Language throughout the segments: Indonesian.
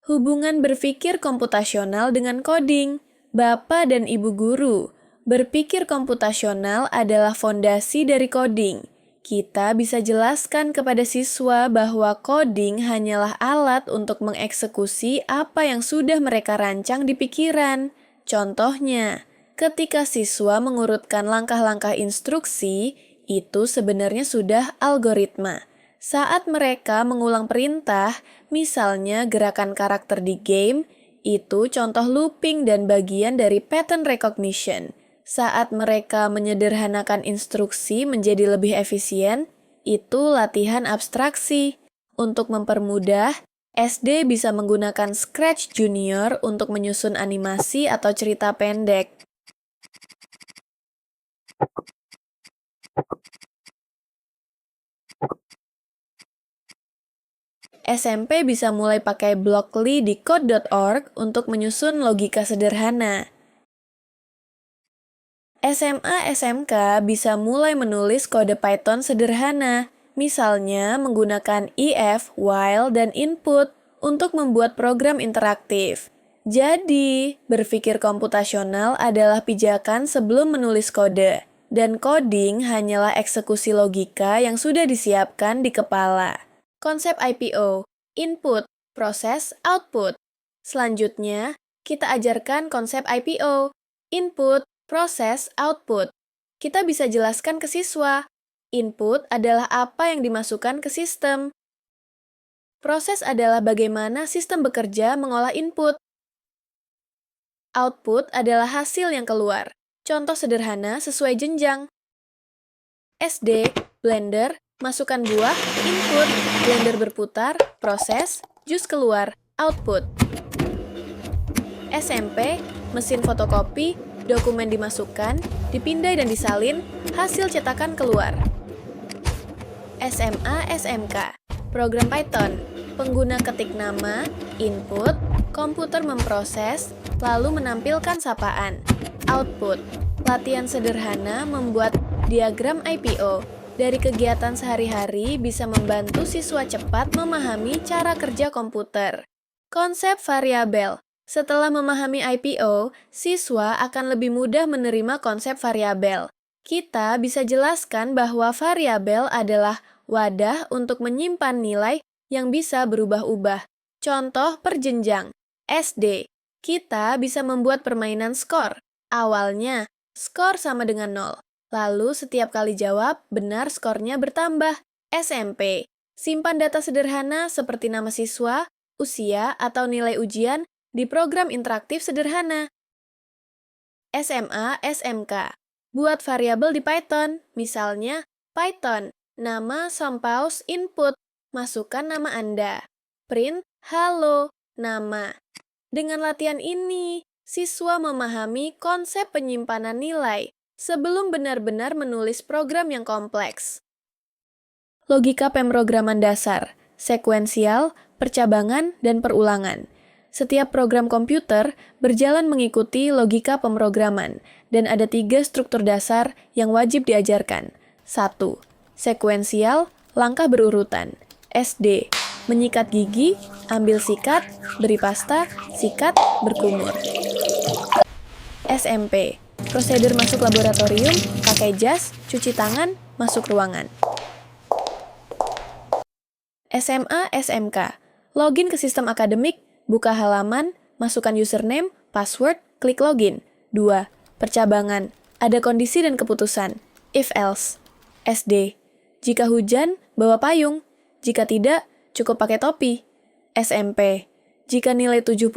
Hubungan berpikir komputasional dengan coding. Bapak dan Ibu guru, berpikir komputasional adalah fondasi dari coding. Kita bisa jelaskan kepada siswa bahwa coding hanyalah alat untuk mengeksekusi apa yang sudah mereka rancang di pikiran. Contohnya, ketika siswa mengurutkan langkah-langkah instruksi, itu sebenarnya sudah algoritma. Saat mereka mengulang perintah, misalnya gerakan karakter di game, itu contoh looping dan bagian dari pattern recognition. Saat mereka menyederhanakan instruksi menjadi lebih efisien, itu latihan abstraksi. Untuk mempermudah, SD bisa menggunakan Scratch Junior untuk menyusun animasi atau cerita pendek. SMP bisa mulai pakai Blockly di code.org untuk menyusun logika sederhana. SMA SMK bisa mulai menulis kode Python sederhana, misalnya menggunakan if, while, dan input untuk membuat program interaktif. Jadi, berpikir komputasional adalah pijakan sebelum menulis kode, dan coding hanyalah eksekusi logika yang sudah disiapkan di kepala. Konsep IPO, input, proses, output. Selanjutnya, kita ajarkan konsep IPO, input, proses, output. Kita bisa jelaskan ke siswa. Input adalah apa yang dimasukkan ke sistem. Proses adalah bagaimana sistem bekerja mengolah input. Output adalah hasil yang keluar. Contoh sederhana sesuai jenjang. SD, blender, masukkan buah, input, blender berputar, proses, jus keluar, output. SMP, mesin fotokopi, dokumen dimasukkan, dipindai dan disalin, hasil cetakan keluar. SMA SMK, program Python, pengguna ketik nama, input, komputer memproses, lalu menampilkan sapaan. Output, latihan sederhana membuat diagram IPO. Dari kegiatan sehari-hari bisa membantu siswa cepat memahami cara kerja komputer. Konsep variabel. Setelah memahami IPO, siswa akan lebih mudah menerima konsep variabel. Kita bisa jelaskan bahwa variabel adalah wadah untuk menyimpan nilai yang bisa berubah-ubah. Contoh per jenjang. SD. Kita bisa membuat permainan skor. Awalnya, skor sama dengan 0. Lalu setiap kali jawab, benar skornya bertambah. SMP. Simpan data sederhana seperti nama siswa, usia, atau nilai ujian di program interaktif sederhana. SMA SMK. Buat variabel di Python, misalnya Python, nama Sampaus input, masukkan nama Anda. Print, halo, nama. Dengan latihan ini, siswa memahami konsep penyimpanan nilai sebelum benar-benar menulis program yang kompleks. Logika pemrograman dasar, sekuensial, percabangan, dan perulangan. Setiap program komputer berjalan mengikuti logika pemrograman, dan ada 3 struktur dasar yang wajib diajarkan. 1. Sekuensial, langkah berurutan. SD. Menyikat gigi, ambil sikat, beri pasta, sikat, berkumur. SMP. Prosedur masuk laboratorium, pakai jas, cuci tangan, masuk ruangan. SMA SMK. Login ke sistem akademik, buka halaman, masukkan username, password, klik login. 2. Percabangan. Ada kondisi dan keputusan. If else. SD. Jika hujan, bawa payung. Jika tidak, cukup pakai topi. SMP. Jika nilai 75,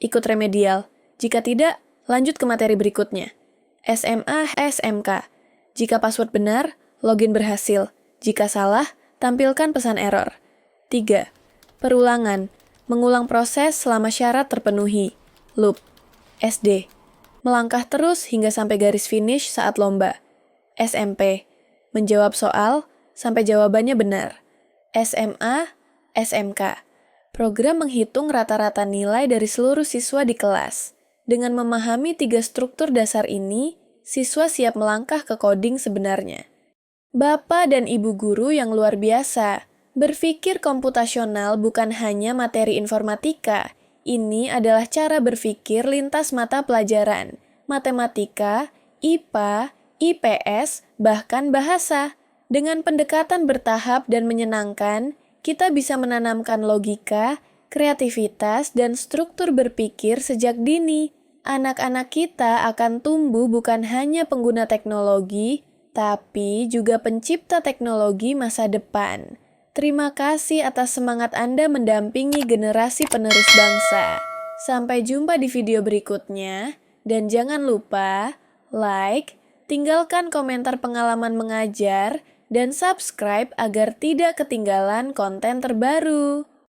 ikut remedial. Jika tidak, lanjut ke materi berikutnya. SMA SMK. Jika password benar, login berhasil. Jika salah, tampilkan pesan error. 3. Perulangan. Mengulang proses selama syarat terpenuhi. Loop. SD. Melangkah terus hingga sampai garis finish saat lomba. SMP. Menjawab soal sampai jawabannya benar. SMA SMK. Program menghitung rata-rata nilai dari seluruh siswa di kelas. Dengan memahami 3 struktur dasar ini, siswa siap melangkah ke coding sebenarnya. Bapak dan Ibu guru yang luar biasa, Berpikir komputasional bukan hanya materi informatika. Ini adalah cara berpikir lintas mata pelajaran, matematika, IPA, IPS, bahkan bahasa. Dengan pendekatan bertahap dan menyenangkan, kita bisa menanamkan logika, kreativitas, dan struktur berpikir sejak dini. Anak-anak kita akan tumbuh bukan hanya pengguna teknologi, tapi juga pencipta teknologi masa depan. Terima kasih atas semangat Anda mendampingi generasi penerus bangsa. Sampai jumpa di video berikutnya, dan jangan lupa like, tinggalkan komentar pengalaman mengajar, dan subscribe agar tidak ketinggalan konten terbaru.